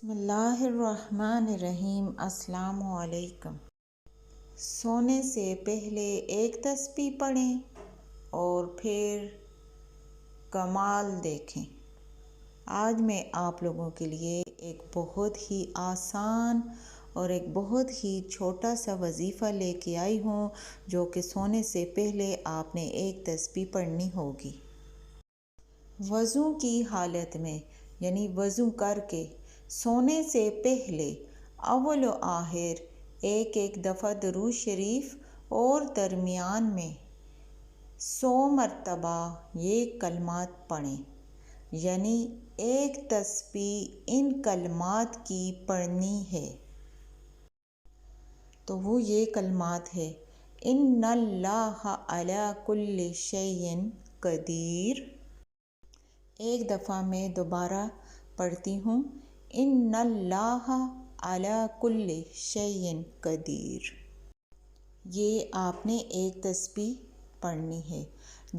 بسم اللہ الرحمن الرحیم۔ السلام علیکم۔ سونے سے پہلے ایک تسبیح پڑھیں اور پھر کمال دیکھیں۔ آج میں آپ لوگوں کے لیے ایک بہت ہی آسان اور ایک بہت ہی چھوٹا سا وظیفہ لے کے آئی ہوں جو کہ سونے سے پہلے آپ نے ایک تسبیح پڑھنی ہوگی۔ وضو کی حالت میں یعنی وضو کر کے سونے سے پہلے اول و آخر ایک دفعہ درود شریف اور درمیان میں 100 مرتبہ یہ کلمات پڑھیں، یعنی ایک تسبیح ان کلمات کی پڑھنی ہے۔ تو وہ یہ کلمات ہے: ان اللہ علی کل شیء قدیر۔ ایک دفعہ میں دوبارہ پڑھتی ہوں: ان اللہ علی کل شیء قدیر۔ یہ آپ نے ایک تسبیح پڑھنی ہے۔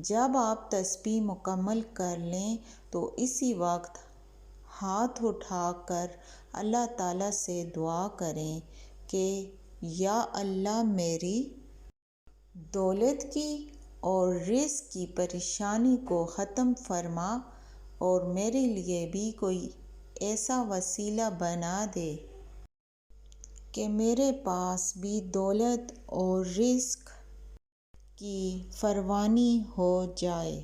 جب آپ تسبیح مکمل کر لیں تو اسی وقت ہاتھ اٹھا کر اللہ تعالیٰ سے دعا کریں کہ یا اللہ میری دولت کی اور رزق کی پریشانی کو ختم فرما اور میرے لیے بھی کوئی ایسا وسیلہ بنا دے کہ میرے پاس بھی دولت اور رزق کی فراوانی ہو جائے۔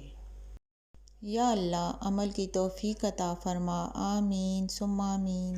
یا اللہ عمل کی توفیق عطا فرما، آمین ثم آمین۔